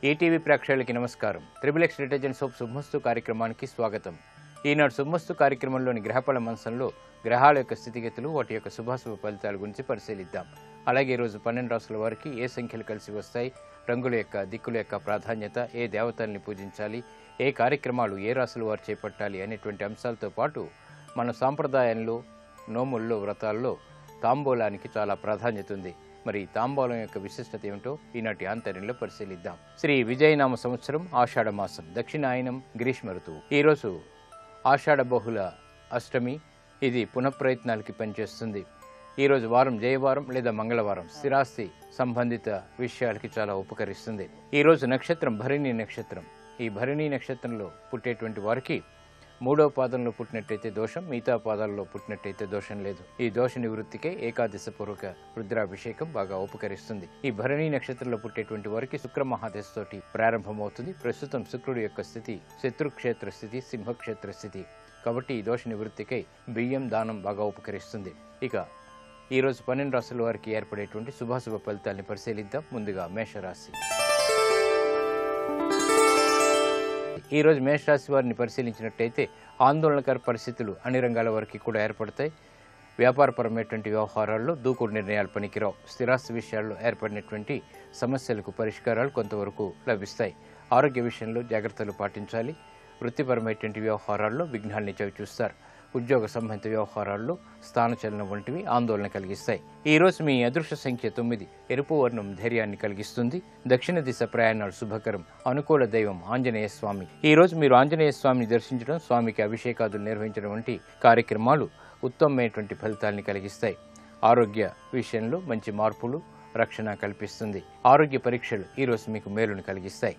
ETV ప్రేక్షకులకి నమస్కారం. Triple-X detergent soap శుభమస్తు కార్యక్రమానికి స్వాగతం. ఈనాడు శుభమస్తు కార్యక్రమంలోని గ్రహఫల మంచంలో గ్రహాల యొక్క స్థితిగతులు, వాటి యొక్క శుభాశుభ ఫలితాల గురించి పరిశీలిద్దాం. అలాగే ఈరోజు 12 రాశుల వారికి ఏ సంఖ్యలు కలిసి వస్తాయి, రంగుల యొక్క దిక్కుల యొక్క ప్రాధాన్యత, ఏ దేవతల్ని పూజించాలి, ఏ కార్యక్రమాలు ఏ రాశుల వారు చేపట్టాలి అనేటువంటి అంశాలతో పాటు మన సాంప్రదాయంలో, నోముల్లో, వ్రతాల్లో తాంబూలానికి చాలా ప్రాధాన్యత ఉంది. మరి తాంబూలం యొక్క విశిష్టత ఏమిటో ఈనాటి ఆంతర్యంలో పరిశీలిద్దాం. శ్రీ విజయనామ సంవత్సరం, ఆషాఢ మాసం, దక్షిణాయనం, గ్రీష్మ ఋతువు. ఈరోజు ఆషాఢ బహుళ అష్టమి. ఇది పునఃప్రయత్నాలకి పనిచేస్తుంది. ఈరోజు వారం జయవారం లేదా మంగళవారం, స్థిరాస్తి సంబంధిత విషయాలకి చాలా ఉపకరిస్తుంది. ఈరోజు నక్షత్రం భరణి నక్షత్రం. ఈ భరణి నక్షత్రంలో పుట్టేటువంటి వారికి 3వ పాదంలో పుట్టినట్టయితే దోషం, మిగతా పాదాల్లో పుట్టినట్టయితే దోషం లేదు. ఈ దోష నివృత్తికే ఏకాదశ పూర్వక రుద్రాభిషేకం బాగా ఉపకరిస్తుంది. ఈ భరణి నక్షత్రంలో పుట్టేటువంటి వారికి శుక్ర మహాదశ తోటి ప్రారంభమవుతుంది. ప్రస్తుతం శుక్రుడి యొక్క స్థితి శత్రుక్షేత్ర స్థితి, సింహక్షేత్ర స్థితి. కాబట్టి ఈ దోష నివృత్తికై బియ్యం దానం బాగా ఉపకరిస్తుంది. ఇక ఈరోజు 12 రాశుల వారికి ఏర్పడేటువంటి శుభాశుభ ఫలితాలని పరిశీలిద్దాం. ముందుగా మేషరాశి. ఈరోజు మేషరాశి వారిని పరిశీలించినట్టయితే ఆందోళనకర పరిస్థితులు అన్ని రంగాల వారికి కూడా ఏర్పడతాయి. వ్యాపారపరమైనటువంటి వ్యవహారాల్లో దూకుడు నిర్ణయాలు పనికిరావు. స్థిరాస్తి విషయాల్లో ఏర్పడినటువంటి సమస్యలకు పరిష్కారాలు కొంతవరకు లభిస్తాయి. ఆరోగ్య విషయంలో జాగ్రత్తలు పాటించాలి. వృత్తిపరమైనటువంటి వ్యవహారాల్లో విఘ్నాల్ని చవిచూస్తారు. ఉద్యోగ సంబంధిత వ్యవహారాల్లో స్థానచలనం వంటివి ఆందోళన కలిగిస్తాయి. ఈరోజు మీ అదృష్ట సంఖ్య 9. ఎరుపు వర్ణం ధైర్యాన్ని కలిగిస్తుంది. దక్షిణ దిశ ప్రయాణాలు శుభకరం. అనుకూల దైవం ఆంజనేయ స్వామి. ఈరోజు మీరు ఆంజనేయ స్వామిని దర్శించడం, స్వామికి అభిషేకాదులు నిర్వహించడం వంటి కార్యక్రమాలు ఉత్తమమైనటువంటి ఫలితాలని కలిగిస్తాయి. ఆరోగ్య విషయంలో మంచి మార్పులు, రక్షణ కల్పిస్తుంది. ఆరోగ్య పరీక్షలు ఈరోజు మీకు మేలును కలిగిస్తాయి.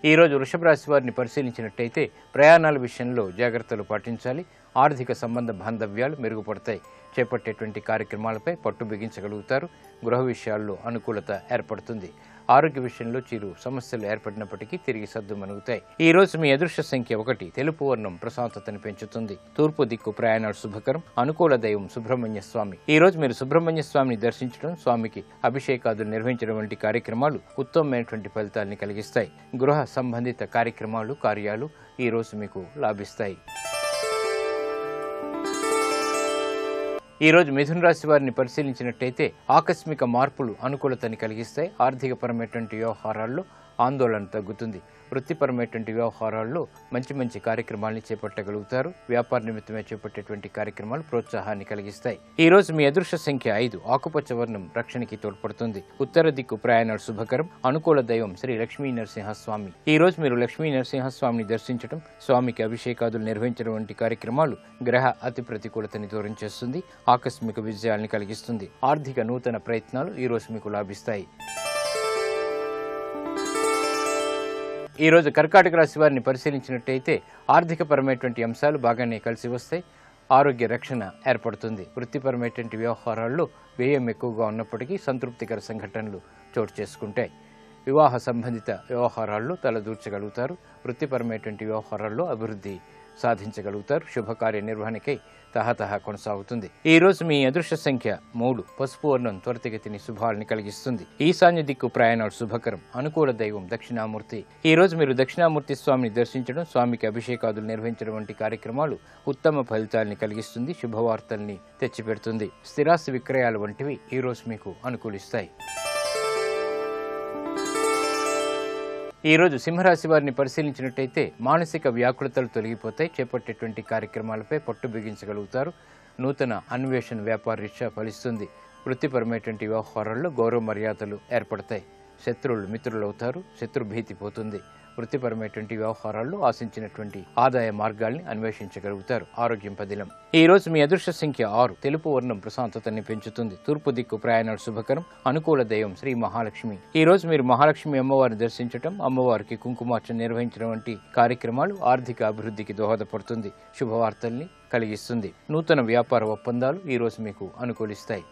ఈరోజు వృషభ రాశి వారిని పరిశీలించినట్టయితే ప్రయాణాల విషయంలో జాగ్రత్తలు పాటించాలి. ఆర్థిక సంబంధ బాంధవ్యాలు మెరుగుపడతాయి. చేపట్టేటువంటి కార్యక్రమాలపై పట్టు బిగించగలుగుతారు. గృహ విషయాల్లో అనుకూలత ఏర్పడుతుంది. ఆరోగ్య విషయంలో చిరు సమస్యలు ఏర్పడినప్పటికీ తిరిగి సద్దుమణుగుతాయి. ఈ రోజు మీ అదృష్ట సంఖ్య 1. తెలుపు వర్ణం ప్రశాంతతను పెంచుతుంది. తూర్పు దిక్కు ప్రయాణాలు శుభకరం. అనుకూల దైవం సుబ్రహ్మణ్య స్వామి. ఈ రోజు మీరు సుబ్రహ్మణ్య స్వామిని దర్శించడం, స్వామికి అభిషేకాదులు నిర్వహించడం వంటి కార్యక్రమాలు ఉత్తమమైనటువంటి ఫలితాలని కలిగిస్తాయి. గృహ సంబంధిత కార్యక్రమాలు, కార్యాలు ఈ రోజు మీకు లాభిస్తాయి. ఈరోజు మిథున రాశి వారిని పరిశీలించినట్టయితే ఆకస్మిక మార్పులు అనుకూలతని కలిగిస్తాయి. ఆర్థికపరమైనటువంటి వ్యవహారాల్లో ఆందోళన తగ్గుతుంది. వృత్తిపరమైనటువంటి వ్యవహారాల్లో మంచి కార్యక్రమాల్ని చేపట్టగలుగుతారు. వ్యాపార నిమిత్తమే చేపట్టేటువంటి కార్యక్రమాలు ప్రోత్సాహాన్ని కలిగిస్తాయి. ఈ రోజు మీ అదృష్ట సంఖ్య 5. ఆకుపచ్చ వర్ణం రక్షణకి తోడ్పడుతుంది. ఉత్తర దిక్కు ప్రయాణాలు శుభకరం. అనుకూల దైవం శ్రీ లక్ష్మీ నరసింహస్వామి. ఈ రోజు మీరు లక్ష్మీ నరసింహస్వామిని దర్శించడం, స్వామికి అభిషేకాదులు నిర్వహించడం వంటి కార్యక్రమాలు గ్రహ అతి ప్రతికూలతని దూరం చేస్తుంది. ఆకస్మిక విజయాల్ని కలిగిస్తుంది. ఆర్థిక నూతన ప్రయత్నాలు ఈ రోజు మీకు లాభిస్తాయి. ఈ రోజు కర్కాటక రాశి వారిని పరిశీలించినట్టయితే ఆర్థికపరమైనటువంటి అంశాలు బాగానే కలిసి వస్తాయి. ఆరోగ్య రక్షణ ఏర్పడుతుంది. వృత్తిపరమైనటువంటి వ్యవహారాల్లో వ్యయం ఎక్కువగా ఉన్నప్పటికీ సంతృప్తికర సంఘటనలు చోటు చేసుకుంటాయి. వివాహ సంబంధిత వ్యవహారాల్లో తలదూర్చగలుగుతారు. వృత్తిపరమైనటువంటి వ్యవహారాల్లో అభివృద్ధి సాధించగలుగుతారు. శుభకార్య నిర్వహణకై తహతహ కొనసాగుతుంది. ఈ రోజు మీ అదృష్ట సంఖ్య 3. పసుపు వర్ణం త్వరితగతిని శుభాలని కలిగిస్తుంది. ఈశాన్య దిక్కు ప్రయాణాలు శుభకరం. అనుకూల దైవం దక్షిణామూర్తి. ఈ రోజు మీరు దక్షిణామూర్తి స్వామిని దర్శించడం, స్వామికి అభిషేకాదులు నిర్వహించడం వంటి కార్యక్రమాలు ఉత్తమ ఫలితాలని కలిగిస్తుంది. శుభవార్తల్ని తెచ్చిపెడుతుంది. స్థిరాస్తి విక్రయాలు వంటివి ఈ రోజు మీకు అనుకూలిస్తాయి. ఈ రోజు సింహరాశి వారిని పరిశీలించినట్టయితే మానసిక వ్యాకులతలు తొలగిపోతాయి. చేపట్టేటువంటి కార్యక్రమాలపై పట్టు బిగించగలుగుతారు. నూతన అన్వేషణ వ్యాపార రీత్యా ఫలిస్తుంది. వృత్తిపరమైనటువంటి వ్యవహారాల్లో గౌరవ మర్యాదలు ఏర్పడతాయి. శత్రువులు మిత్రులు అవుతారు. శత్రుభీతి పోతుంది. వృత్తిపరమైనటువంటి వ్యవహారాల్లో ఆశించినటువంటి ఆదాయ మార్గాల్ని అన్వేషించగలుగుతారు. ఆరోగ్యం పదిలం. ఈ రోజు మీ అదృష్ట సంఖ్య 6. తెలుపు వర్ణం ప్రశాంతతని పెంచుతుంది. తూర్పు దిక్కు ప్రయాణాలు శుభకరం. అనుకూల దైవం శ్రీ మహాలక్ష్మి. ఈ రోజు మీరు మహాలక్ష్మి అమ్మవారిని దర్శించడం, అమ్మవారికి కుంకుమార్చన నిర్వహించడం వంటి కార్యక్రమాలు ఆర్థిక అభివృద్ధికి దోహదపడుతుంది. శుభవార్తల్ని కలిగిస్తుంది. నూతన వ్యాపార ఒప్పందాలు ఈ రోజు మీకు అనుకూలిస్తాయి.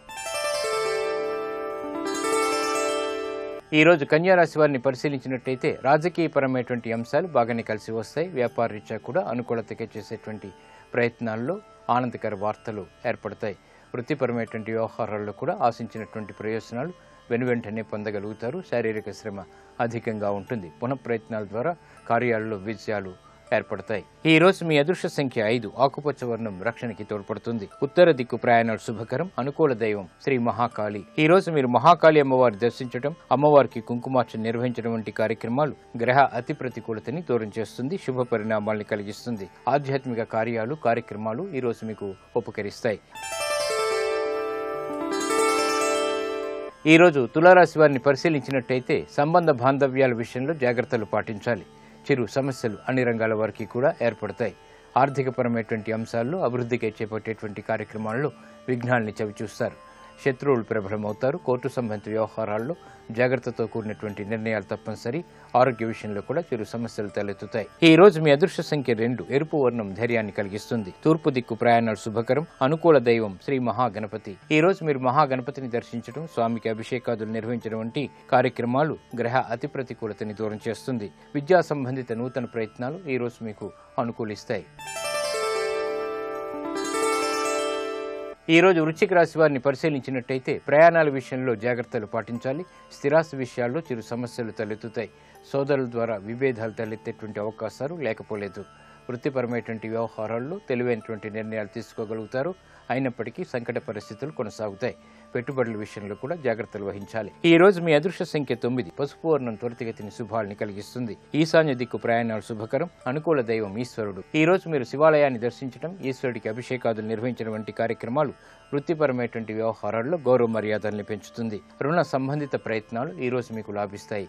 ఈ రోజు కన్యా రాశి వారిని పరిశీలించినట్టయితే రాజకీయపరమైనటువంటి అంశాలు బాగానే కలిసి వస్తాయి. వ్యాపార రీత్యా కూడా అనుకూలతకే చేసేటువంటి ప్రయత్నాల్లో ఆనందకర వార్తలు ఏర్పడతాయి. వృత్తిపరమైనటువంటి వ్యవహారాల్లో కూడా ఆశించినటువంటి ప్రయోజనాలు వెనువెంటనే పొందగలుగుతారు. శారీరక శ్రమ అధికంగా ఉంటుంది. పునఃప్రయత్నాల ద్వారా కార్యాలలో విజయాలు ఏర్పడతాయి. ఈ రోజు మీ అదృష్ట సంఖ్య 5. ఆకుపచ్చ వర్ణం రక్షణకి తోడ్పడుతుంది. ఉత్తర దిక్కు ప్రయాణాలు శుభకరం. అనుకూల దైవం శ్రీ మహాకాళి. ఈ రోజు మీరు మహాకాళి అమ్మవారి దర్శించడం, అమ్మవారికి కుంకుమార్చన నిర్వహించడం వంటి కార్యక్రమాలు గ్రహ అతి ప్రతికూలతని దూరం చేస్తుంది, శుభ పరిణామాల్ని కలిగిస్తుంది. ఆధ్యాత్మిక కార్యక్రమాలు ఈ రోజు మీకు ఉపకరిస్తాయి. ఈ రోజు తులారాశి వారిని పరిశీలించినట్టయితే సంబంధ బాంధవ్యాల విషయంలో జాగ్రత్తలు పాటించాలి. చిరు సమస్యలు అన్ని రంగాల వారికి కూడా ఏర్పడతాయి. ఆర్థికపరమైనటువంటి అంశాల్లో అభివృద్ధికి చేపట్టేటువంటి కార్యక్రమాల్లో విఘ్నాల్ని చవిచూస్తారు. శత్రువులు ప్రబలమవుతారు. కోర్టు సంబంధిత వ్యవహారాల్లో జాగ్రత్తతో కూడినటువంటి నిర్ణయాలు తప్పనిసరి. ఆరోగ్య విషయంలో కూడా చిరు సమస్యలు తలెత్తుతాయి. ఈ రోజు మీ అదృష్ట సంఖ్య 2. ఎరుపు వర్ణం ధైర్యాన్ని కలిగిస్తుంది. తూర్పు దిక్కు ప్రయాణాలు శుభకరం. అనుకూల దైవం శ్రీ మహాగణపతి. ఈ రోజు మీరు మహాగణపతిని దర్శించడం, స్వామికి అభిషేకాదులు నిర్వహించడం వంటి కార్యక్రమాలు గ్రహ అతి ప్రతికూలతని దూరం చేస్తుంది. విద్యా సంబంధిత నూతన ప్రయత్నాలు ఈ రోజు మీకు అనుకూలిస్తాయి. ఈ రోజు వృశ్చిక రాశి వారిని పరిశీలించినట్టయితే ప్రయాణాల విషయంలో జాగ్రత్తలు పాటించాలి. స్థిరాస్తి విషయాల్లో చిరు సమస్యలు తలెత్తుతాయి. సోదరుల ద్వారా విభేదాలు తలెత్తేటువంటి అవకాశాలు లేకపోలేదు. వృత్తిపరమైనటువంటి వ్యవహారాల్లో తెలివైనటువంటి నిర్ణయాలు తీసుకోగలుగుతారు. అయినప్పటికీ సంకట పరిస్థితులు కొనసాగుతాయి. పెట్టుబడుల విషయంలో కూడా జాగ్రత్తలు వహించాలి. ఈ రోజు మీ అదృష్ట సంఖ్య 9. పసుపు వర్ణం త్వరితగతిని శుభాల్ని కలిగిస్తుంది. ఈశాన్య దిక్కు ప్రయాణాలు శుభకరం. అనుకూల దైవం ఈశ్వరుడు. ఈ రోజు మీరు శివాలయాన్ని దర్శించడం, ఈశ్వరుడికి అభిషేకాదులు నిర్వహించడం వంటి కార్యక్రమాలు వృత్తిపరమైనటువంటి వ్యవహారాల్లో గౌరవ మర్యాదల్ని పెంచుతుంది. రుణ సంబంధిత ప్రయత్నాలు ఈ రోజు మీకు లాభిస్తాయి.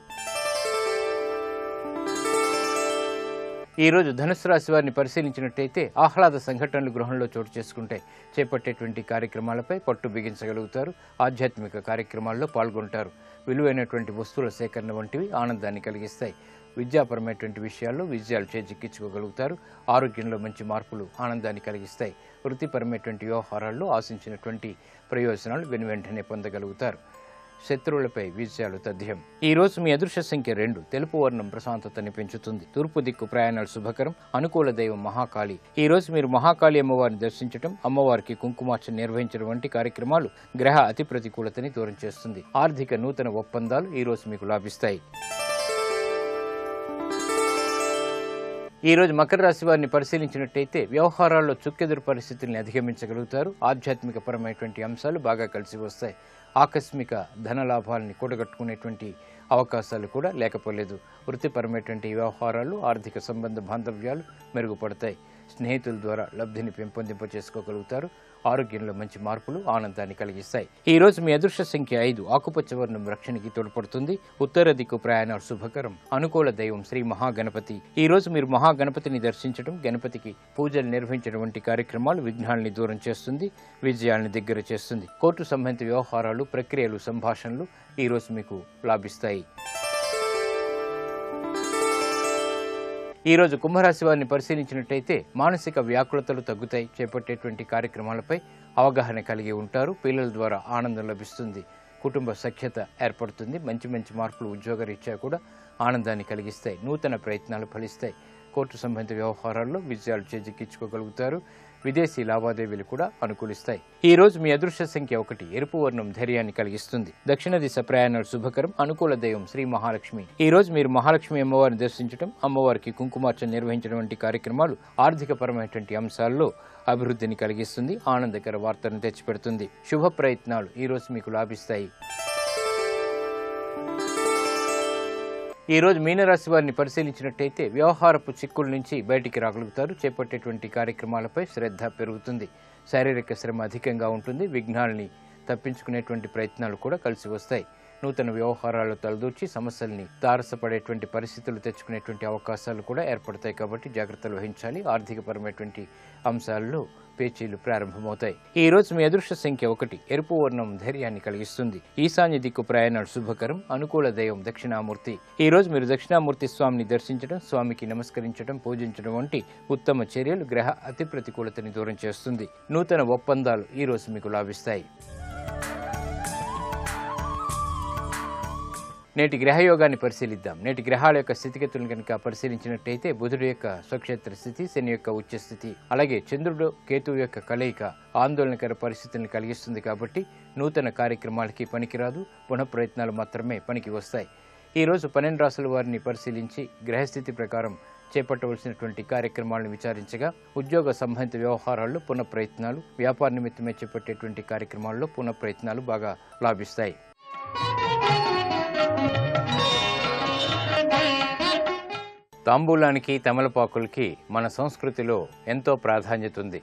ఈ రోజు ధనుసు రాశి వారిని పరిశీలించినట్టయితే ఆహ్లాద సంఘటనలు గృహంలో చోటు చేసుకుంటే చేపట్టేటువంటి కార్యక్రమాలపై పట్టు బిగించగలుగుతారు. ఆధ్యాత్మిక కార్యక్రమాల్లో పాల్గొంటారు. విలువైనటువంటి వస్తువుల సేకరణ వంటివి ఆనందాన్ని కలిగిస్తాయి. విద్యాపరమైనటువంటి విషయాల్లో విజయాలు చేజిక్కించుకోగలుగుతారు. ఆరోగ్యంలో మంచి మార్పులు ఆనందాన్ని కలిగిస్తాయి. వృత్తిపరమైనటువంటి వ్యవహారాల్లో ఆశించినటువంటి ప్రయోజనాలు వెనువెంటనే పొందగలుగుతారు. శత్రువులపై విజయాలు తథ్యం. ఈ రోజు మీ అదృష్ట సంఖ్య 2. తెలుపు వర్ణం ప్రశాంతతని పెంచుతుంది. తూర్పు దిక్కు ప్రయాణాలు శుభకరం. అనుకూల దైవం మహాకాళి. ఈ రోజు మీరు మహాకాళి అమ్మవారిని దర్శించడం, అమ్మవారికి కుంకుమార్చన నిర్వహించడం వంటి కార్యక్రమాలు గ్రహ అతి ప్రతికూలతని దూరం చేస్తుంది. ఆర్థిక నూతన ఒప్పందాలు ఈ రోజు మీకు లాభిస్తాయి. ఈ రోజు మకర రాశి వారిని పరిశీలించినట్టయితే వ్యవహారాల్లో చుక్కెదురు పరిస్థితుల్ని అధిగమించగలుగుతారు. ఆధ్యాత్మిక పరమైనటువంటి అంశాలు బాగా కలిసి వస్తాయి. ఆకస్మిక ధన లాభాలని కూడగట్టుకునేటువంటి అవకాశాలు కూడా లేకపోలేదు. వృత్తిపరమైనటువంటి వ్యవహారాలు, ఆర్థిక సంబంధ బాంధవ్యాలు మెరుగుపడతాయి. స్నేహితుల ద్వారా లబ్ధిని పెంపొందింప చేసుకోగలుగుతారు. ఆరోగ్యంలో మంచి మార్పులు ఆనందాన్ని కలిగిస్తాయి. ఈ రోజు మీ అదృష్ట సంఖ్య 5. ఆకుపచ్చ వర్ణం రక్షణకి తోడ్పడుతుంది. ఉత్తర దిక్కు ప్రయాణాలు శుభకరం. అనుకూల దైవం శ్రీ మహాగణపతి. ఈ రోజు మీరు మహాగణపతిని దర్శించడం, గణపతికి పూజలు నిర్వహించడం వంటి కార్యక్రమాలు విఘ్నాల్ని దూరం చేస్తుంది, విజయాల్ని దగ్గర చేస్తుంది. కోర్టు సంబంధిత వ్యవహారాలు, ప్రక్రియలు, సంభాషణలు ఈ రోజు మీకు లాభిస్తాయి. ఈ రోజు కుంభరాశి వారిని పరిశీలించినట్టయితే మానసిక వ్యాకులతలు తగ్గుతాయి. చేపట్టేటువంటి కార్యక్రమాలపై అవగాహన కలిగి ఉంటారు. పిల్లల ద్వారా ఆనందం లభిస్తుంది. కుటుంబ సఖ్యత ఏర్పడుతుంది. మంచి మార్పులు ఉద్యోగరీత్యా కూడా ఆనందాన్ని కలిగిస్తాయి. నూతన ప్రయత్నాలు ఫలిస్తాయి. కోర్టు సంబంధిత వ్యవహారాల్లో విజయాలు చేజిక్కించుకోగలుగుతారు. విదేశీ లావాదేవీలు కూడా అనుకూలిస్తాయి. ఈ రోజు మీ అదృష్ట సంఖ్య 1. ఎరుపు వర్ణం ధైర్యాన్ని కలిగిస్తుంది. దక్షిణ దిశ ప్రయాణాలు శుభకరం. అనుకూల దైవం శ్రీ మహాలక్ష్మి. ఈ రోజు మీరు మహాలక్ష్మి అమ్మవారిని దర్శించడం, అమ్మవారికి కుంకుమార్చన నిర్వహించడం వంటి కార్యక్రమాలు ఆర్థిక పరమైనటువంటి అంశాల్లో అభివృద్ధిని కలిగిస్తుంది. ఆనందకర వార్తలను తెచ్చిపెడుతుంది. శుభ ప్రయత్నాలు ఈ రోజు మీకు లాభిస్తాయి. ఈ రోజు మీనరాశి వారిని పరిశీలించినట్టయితే వ్యవహారపు చిక్కుల నుంచి బయటికి రాగలుగుతారు. చేపట్టేటువంటి కార్యక్రమాలపై శ్రద్ధ పెరుగుతుంది. శారీరక శ్రమ అధికంగా ఉంటుంది. విఘ్నాల్ని తప్పించుకునేటువంటి ప్రయత్నాలు కూడా కలిసి వస్తాయి. నూతన వ్యవహారాలు తలదూర్చి సమస్యల్ని తారసపడేటువంటి పరిస్థితులు తెచ్చుకునేటువంటి అవకాశాలు కూడా ఏర్పడతాయి. కాబట్టి జాగ్రత్తలు వహించాలి. ఆర్థికపరమైనటువంటి అంశాల్లో పేచీలు ప్రారంభమవుతాయి. ఈ రోజు మీ అదృష్ట సంఖ్య 1. ఎరుపు వర్ణం ధైర్యాన్ని కలిగిస్తుంది. ఈశాన్య దిక్కు ప్రయాణాలు శుభకరం. అనుకూల దైవం దక్షిణామూర్తి. ఈ రోజు మీరు దక్షిణామూర్తి స్వామిని దర్శించడం, స్వామికి నమస్కరించడం, పూజించడం వంటి ఉత్తమ చర్యలు గ్రహ అతి ప్రతికూలతని దూరం చేస్తుంది. నూతన ఒప్పందాలు ఈ రోజు మీకు లాభిస్తాయి. నేటి గ్రహయోగాన్ని పరిశీలిద్దాం. నేటి గ్రహాల యొక్క స్థితిగతులను కనుక పరిశీలించినట్టయితే బుధుడు యొక్క స్వక్షేత్ర స్థితి, శని యొక్క ఉచ్చ స్థితి, అలాగే చంద్రుడు కేతువు యొక్క కలయిక ఆందోళనకర పరిస్థితులను కలిగిస్తుంది. కాబట్టి నూతన కార్యక్రమాలకి పనికిరాదు, పునఃప్రయత్నాలు మాత్రమే పనికి వస్తాయి. ఈరోజు 12 రాసుల వారిని పరిశీలించి గ్రహస్థితి ప్రకారం చేపట్టవలసినటువంటి కార్యక్రమాలను విచారించగా ఉద్యోగ సంబంధిత వ్యవహారాల్లో పునఃప్రయత్నాలు, వ్యాపార నిమిత్తమే చేపట్టేటువంటి కార్యక్రమాల్లో పునఃప్రయత్నాలు బాగా లాభిస్తాయి. తాంబూలానికి, తమలపాకులకి మన సంస్కృతిలో ఎంతో ప్రాధాన్యత ఉంది.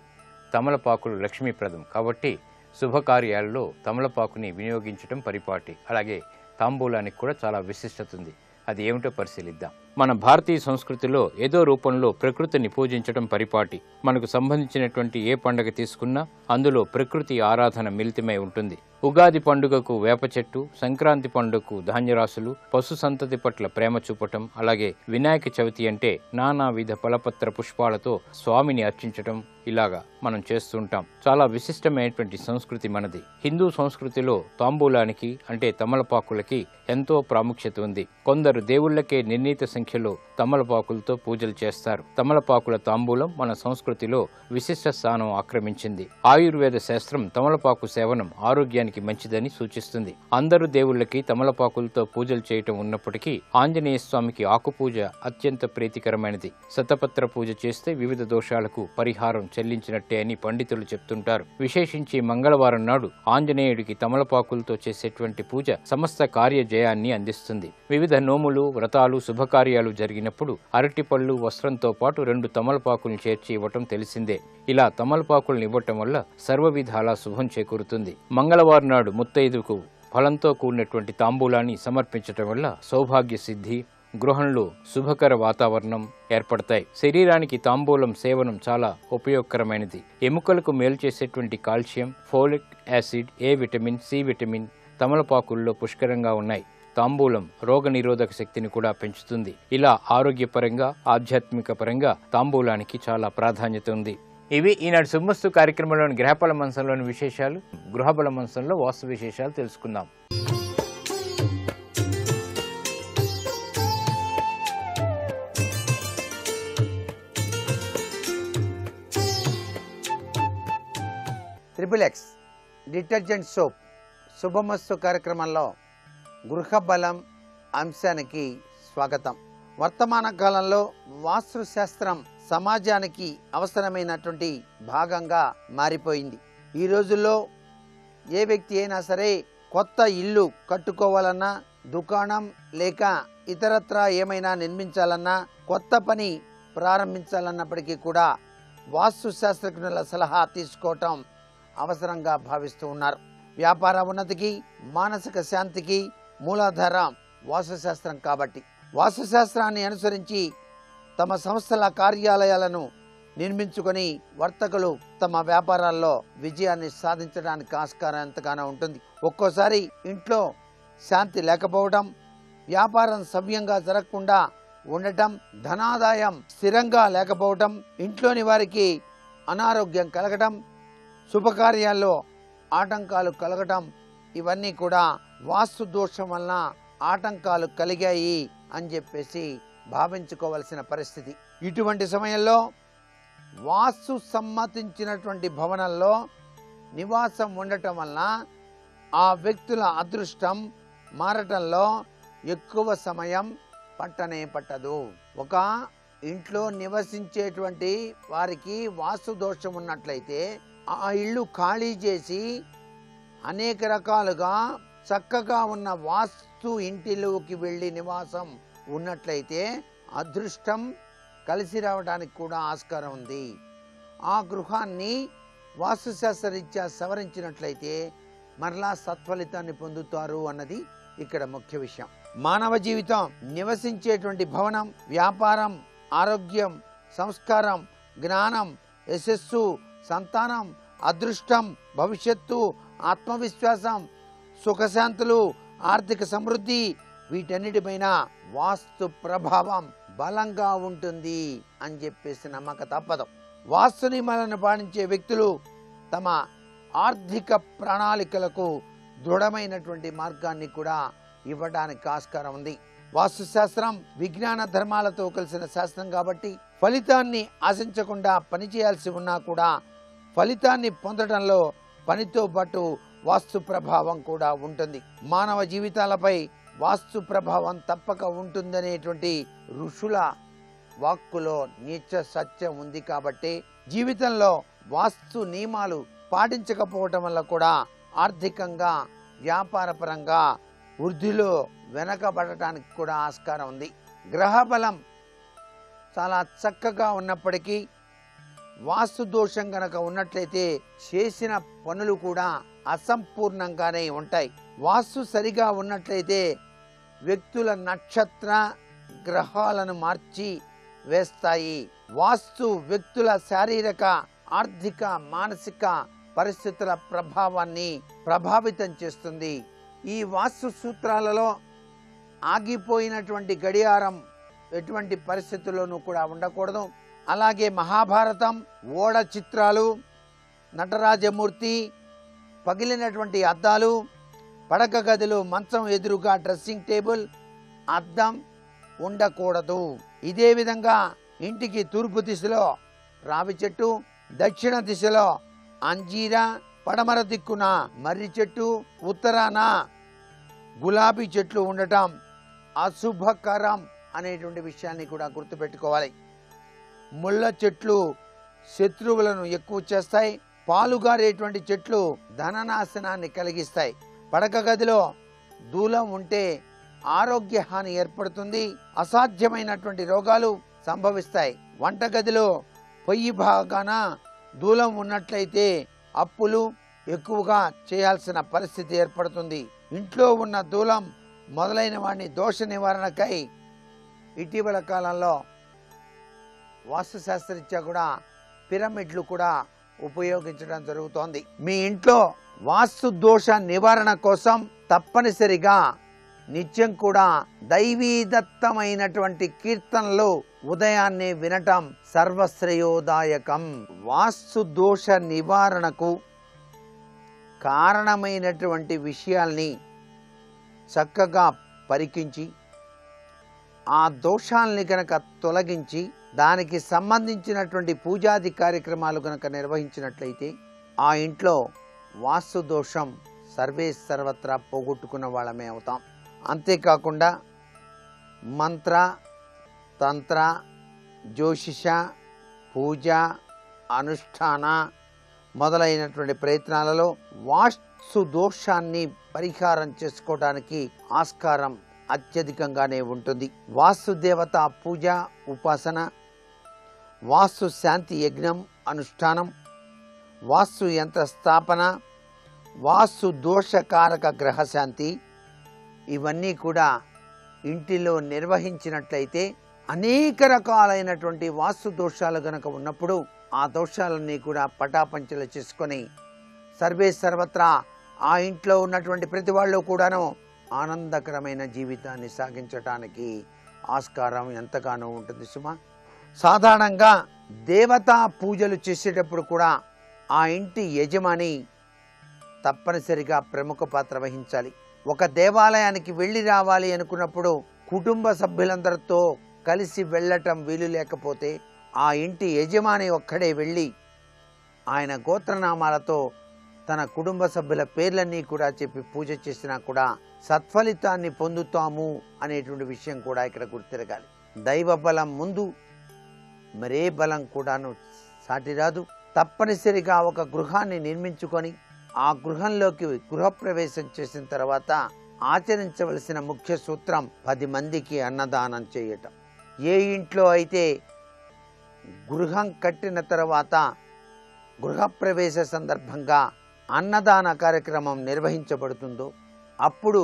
తమలపాకులు లక్ష్మీప్రదం కాబట్టి శుభకార్యాల్లో తమలపాకుని వినియోగించడం పరిపాటి. అలాగే తాంబూలానికి కూడా చాలా విశిష్టత ఉంది. అది ఏమిటో పరిశీలిద్దాం. మన భారతీయ సంస్కృతిలో ఏదో రూపంలో ప్రకృతిని పూజించడం పరిపాటి. మనకు సంబంధించినటువంటి ఏ పండుగ తీసుకున్నా అందులో ప్రకృతి ఆరాధన మిళితమై ఉంటుంది. ఉగాది పండుగకు వేప చెట్టు, సంక్రాంతి పండుగకు ధాన్యరాశులు, పశు సంతతి పట్ల ప్రేమ చూపటం, అలాగే వినాయక చవితి అంటే నానావిధ ఫలపత్ర పుష్పాలతో స్వామిని అర్చించటం, ఇలాగా మనం చేస్తుంటాం. చాలా విశిష్టమైనటువంటి సంస్కృతి మనది. హిందూ సంస్కృతిలో తాంబూలానికి అంటే తమలపాకులకి ఎంతో ప్రాముఖ్యత ఉంది. కొందరు దేవుళ్లకే నిర్ణీత సంఖ్యలో తమలపాకులతో పూజలు చేస్తారు. తమలపాకుల తాంబూలం మన సంస్కృతిలో విశిష్ట స్థానం ఆక్రమించింది. ఆయుర్వేద శాస్త్రం తమలపాకు సేవనం ఆరోగ్యానికి మంచిదని సూచిస్తుంది. అందరు దేవుళ్లకి తమలపాకులతో పూజలు చేయటం ఉన్నప్పటికీ ఆంజనేయ స్వామికి ఆకుపూజ అత్యంత ప్రీతికరమైనది. శతపత్ర పూజ చేస్తే వివిధ దోషాలకు పరిహారం చెల్లించినట్టే అని పండితులు చెప్తుంటారు. విశేషించి మంగళవారం నాడు ఆంజనేయుడికి తమలపాకులతో చేసేటువంటి పూజ సమస్త కార్యజయాన్ని అందిస్తుంది. వివిధ నోములు, వ్రతాలు, శుభకార్యాలు జరిగినప్పుడు అరటిపళ్ళు, వస్త్రంతో పాటు 2 తమలపాకులను చేర్చి ఇవ్వటం తెలిసిందే. ఇలా తమలపాకులను ఇవ్వటం వల్ల సర్వవిధాలా శుభం చేకూరుతుంది. మంగళవారం నాడు ముత్తైదుకు ఫలంతో కూడినటువంటి తాంబూలాన్ని సమర్పించటం వల్ల సౌభాగ్య సిద్ధి, గృహంలో శుభకర వాతావరణం ఏర్పడతాయి. శరీరానికి తాంబూలం సేవనం చాలా ఉపయోగకరమైనది. ఎముకలకు మేలు చేసేటువంటి calcium, folic acid, A vitamin, C vitamin తమలపాకుల్లో పుష్కలంగా ఉన్నాయి. తాంబూలం రోగ నిరోధక శక్తిని కూడా పెంచుతుంది. ఇలా ఆరోగ్యపరంగా, ఆధ్యాత్మిక పరంగా తాంబూలానికి చాలా ప్రాధాన్యత ఉంది. ఇవి ఈనాడు శుభమస్తు కార్యక్రమంలోని గ్రహబల మంచంలోని విశేషాలు. గృహబల మంచంలో వాస్తు విశేషాలు తెలుసుకుందాం. ట్రిపుల్ ఎక్స్ డిటర్జెంట్ సోప్ శుభమస్తు కార్యక్రమంలో గృహబలం అంశానికి స్వాగతం. వర్తమాన కాలంలో వాస్తుశాస్త్రం సమాజానికి అవసరమైనటువంటి భాగంగా మారిపోయింది. ఈ రోజుల్లో ఏ వ్యక్తి అయినా సరే కొత్త ఇల్లు కట్టుకోవాలన్నా, దుకాణం లేక ఇతరత్రా ఏమైనా నిర్మించాలన్నా, కొత్త పని ప్రారంభించాలన్నప్పటికీ కూడా వాస్తు శాస్త్రజ్ఞుల సలహా తీసుకోవటం అవసరంగా భావిస్తూ ఉన్నారు. వ్యాపార ఉన్నతికి, మానసిక శాంతికి మూలాధారం వాస్తుశాస్త్రం కాబట్టి వాస్తుశాస్త్రాన్ని అనుసరించి తమ సంస్థల కార్యాలయాలను నిర్మించుకొని వర్తకులు తమ వ్యాపారాల్లో విజయాన్ని సాధించడానికి ఆస్కారం ఎంతగానో ఉంటుంది. ఒక్కోసారి ఇంట్లో శాంతి లేకపోవడం, వ్యాపారం సవ్యంగా జరగకుండా ఉండటం, ధనాదాయం స్థిరంగా లేకపోవటం, ఇంట్లోని వారికి అనారోగ్యం కలగటం, శుభకార్యాల్లో ఆటంకాలు కలగటం, ఇవన్నీ కూడా వాస్తు దోషం వలన ఆటంకాలు కలిగాయి అని చెప్పేసి భావించుకోవలసిన పరిస్థితి. ఇటువంటి సమయంలో వాస్తు సమ్మతించినటువంటి భవనంలో నివాసం ఉండటం వలన ఆ వ్యక్తుల అదృష్టం మారటంలో ఎక్కువ సమయం పట్టనే పట్టదు. ఒక ఇంట్లో నివసించేటువంటి వారికి వాస్తు దోషం ఉన్నట్లయితే ఆ ఇల్లు ఖాళీ చేసి అనేక రకాలుగా చక్కగా ఉన్న వాస్తు ఇంటిలోకి వెళ్ళి నివాసం ఉన్నట్లయితే అదృష్టం కలిసి రావడానికి కూడా ఆస్కారం ఉంది. ఆ గృహాన్ని వాస్తుశాస్త్రరీత్యా సవరించినట్లయితే మరలా సత్ఫలితాన్ని పొందుతారు అన్నది ఇక్కడ ముఖ్య విషయం. మానవ జీవితం నివసించేటువంటి భవనం, వ్యాపారం, ఆరోగ్యం, సంస్కారం, జ్ఞానం, యశస్సు, సంతానం, అదృష్టం, భవిష్యత్తు, ఆత్మవిశ్వాసం, సుఖశాంతులు, ఆర్థిక సమృద్ధి, వీటన్నిటిపైన వాస్తు ప్రభావం బలంగా ఉంటుంది అని చెప్పేసి నమ్మక తప్పదు. వాస్తు నియమాలను పాటించే వ్యక్తులు తమ ఆర్థిక ప్రణాళికలకు దృఢమైనటువంటి మార్గాన్ని కూడా ఇవ్వడానికి ఆస్కారం ఉంది. వాస్తు శాస్త్రం విజ్ఞాన ధర్మాలతో కలిసిన శాస్త్రం కాబట్టి ఫలితాన్ని ఆశించకుండా పనిచేయాల్సి ఉన్నా కూడా ఫలితాన్ని పొందడంలో పనితో పాటు వాస్తు ప్రభావం కూడా ఉంటుంది. మానవ జీవితాలపై వాస్తు ప్రభావం తప్పక ఉంటుందనేటువంటి ఋషుల వాక్కులో నిత్య సత్యం ఉంది కాబట్టి జీవితంలో వాస్తు నియమాలు పాటించకపోవటం వల్ల కూడా ఆర్థికంగా వ్యాపారపరంగా వృద్ధిలో వెనకబడటానికి కూడా ఆస్కారం ఉంది. గ్రహ బలం చాలా చక్కగా ఉన్నప్పటికీ వాస్తు దోషం గనక ఉన్నట్లయితే చేసిన పనులు కూడా అసంపూర్ణంగానే ఉంటాయి. వాస్తు సరిగా ఉన్నట్లయితే వ్యక్తుల నక్షత్ర గ్రహాలను మార్చి వేస్తాయి. వాస్తు వ్యక్తుల శారీరక ఆర్థిక మానసిక పరిస్థితుల ప్రభావాన్ని ప్రభావితం చేస్తుంది. ఈ వాస్తు సూత్రాలలో ఆగిపోయినటువంటి గడియారం ఎటువంటి పరిస్థితుల్లోనూ కూడా ఉండకూడదు. అలాగే మహాభారతం ఓడ చిత్రాలు, నటరాజమూర్తి, పగిలినటువంటి అద్దాలు, పడక గదిలో మంచం ఎదురుగా డ్రెస్సింగ్ టేబుల్, అద్దం ఉండకూడదు. ఇదే విధంగా ఇంటికి తూర్పు దిశలో రావి చెట్టు, దక్షిణ దిశలో అంజీరా, పడమర దిక్కున మర్రి చెట్టు, ఉత్తరాన గులాబీ చెట్లు ఉండటం అశుభకరం అనేటువంటి విషయాన్ని కూడా గుర్తుపెట్టుకోవాలి. ముళ్ళ చెట్లు శత్రువులను ఎక్కువ చేస్తాయి. పాలుగారేటువంటి చెట్లు ధననాశనాన్ని కలిగిస్తాయి. పడక గదిలో దూలం ఉంటే ఆరోగ్య హాని ఏర్పడుతుంది. అసాధ్యమైనటువంటి రోగాలు సంభవిస్తాయి. వంటగదిలో పొయ్యి భాగాన దూలం ఉన్నట్లయితే అప్పులు ఎక్కువగా చేయాల్సిన పరిస్థితి ఏర్పడుతుంది. ఇంట్లో ఉన్న దూలం మొదలైన వాడిని దోష నివారణకై ఇటీవల కాలంలో వాస్తుశాస్త్రరీత్యా కూడా పిరమిడ్లు కూడా ఉపయోగించడం జరుగుతోంది. మీ ఇంట్లో వాస్తు దోష నివారణ కోసం తప్పనిసరిగా నిత్యం కూడా దైవీదత్తమైనటువంటి కీర్తనలు ఉదయాన్నే వినటం సర్వశ్రేయోదాయకం. వాస్తు దోష నివారణకు కారణమైనటువంటి విషయాల్ని చక్కగా పరికించి ఆ దోషాల్ని గనక తొలగించి దానికి సంబంధించినటువంటి పూజాది కార్యక్రమాలు గనక నిర్వహించినట్లయితే ఆ ఇంట్లో వాస్తు దోషం సర్వే సర్వత్రా పోగొట్టుకున్న వాళ్ళమే అవుతాం. అంతేకాకుండా మంత్ర, తంత్ర, జ్యోతిష, పూజ, అనుష్ఠాన మొదలైనటువంటి ప్రయత్నాలలో వాస్తు దోషాన్ని పరిహారం చేసుకోవడానికి ఆస్కారం అత్యధికంగానే ఉంటుంది. వాస్తు దేవత పూజ, ఉపాసన, వాస్తు శాంతి యజ్ఞం అనుష్ఠానం, వాస్తు యంత్ర స్థాపన, వాస్తు దోషకారక గ్రహశాంతి ఇవన్నీ కూడా ఇంటిలో నిర్వహించినట్లయితే అనేక రకాలైనటువంటి వాస్తు దోషాలు గనక ఉన్నప్పుడు ఆ దోషాలన్నీ కూడా పటాపంచలు చేసుకొని సర్వే సర్వత్రా ఆ ఇంట్లో ఉన్నటువంటి ప్రతి వాళ్ళు కూడాను ఆనందకరమైన జీవితాన్ని సాగించటానికి ఆస్కారం ఎంతగానో ఉంటుంది సుమా. సాధారణంగా దేవతా పూజలు చేసేటప్పుడు కూడా ఆ ఇంటి యజమాని తప్పనిసరిగా ప్రముఖ పాత్ర వహించాలి. ఒక దేవాలయానికి వెళ్ళి రావాలి అనుకున్నప్పుడు కుటుంబ సభ్యులందరితో కలిసి వెళ్ళటం వీలు లేకపోతే ఆ ఇంటి యజమాని ఒక్కడే వెళ్ళి ఆయన గోత్రనామాలతో తన కుటుంబ సభ్యుల పేర్లన్నీ కూడా చెప్పి పూజ చేసినా కూడా సత్ఫలితాన్ని పొందుతాము అనేటువంటి విషయం కూడా ఇక్కడ గుర్తిరగాలి. దైవ బలం ముందు మరే బలం కూడాను సాటిరాదు. తప్పనిసరిగా ఒక గృహాన్ని నిర్మించుకొని ఆ గృహంలోకి గృహప్రవేశం చేసిన తర్వాత ఆచరించవలసిన ముఖ్య సూత్రం 10 మందికి అన్నదానం చేయటం. ఏ ఇంట్లో అయితే గృహం కట్టిన తర్వాత గృహప్రవేశ సందర్భంగా అన్నదాన కార్యక్రమం నిర్వహించబడుతుందో అప్పుడు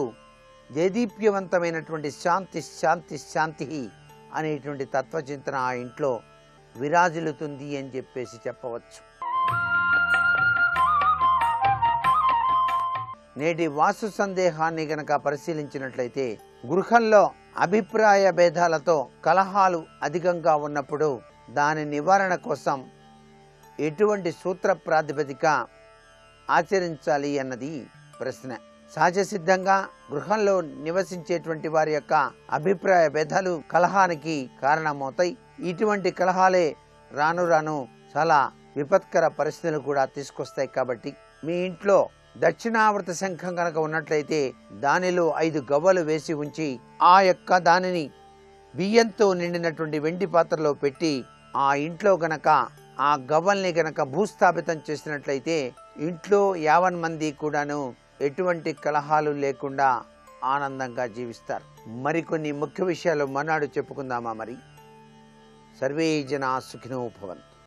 దేదీప్యవంతమైనటువంటి శాంతి శాంతి శాంతి అనేటువంటి తత్వచింతన ఆ ఇంట్లో విరాజిల్లుతుంది అని చెప్పేసి చెప్పవచ్చు. నేటి వాస్తు సందేహాన్ని గనక పరిశీలించినట్లయితే గృహంలో అభిప్రాయ భేదాలతో కలహాలు అధికంగా ఉన్నప్పుడు దాని నివారణ కోసం ఎటువంటి సూత్ర ప్రాతిపదిక ఆచరించాలి అన్నది ప్రశ్న. సహజ సిద్ధంగా గృహంలో నివసించేటువంటి వారి యొక్క అభిప్రాయ భేదాలు కలహానికి కారణమవుతాయి. ఇటువంటి కలహాలే రాను రాను చాలా విపత్కర పరిస్థితులు కూడా తీసుకొస్తాయి. కాబట్టి మీ ఇంట్లో దక్షిణావర్త శంఖం కనుక ఉన్నట్లయితే దానిలో 5 గవ్వలు వేసి ఉంచి ఆ యొక్క దానిని బియ్యంతో నిండినటువంటి వెండి పాత్రలో పెట్టి ఆ ఇంట్లో గనక ఆ గవ్వల్ని గనక భూస్థాపితం చేసినట్లయితే ఇంట్లో 50 మంది కూడాను ఎటువంటి కలహాలు లేకుండా ఆనందంగా జీవిస్తారు. మరికొన్ని ముఖ్య విషయాలు మనాడు చెప్పుకుందామా? మరి సర్వే జనా సుఖినో భవంతు.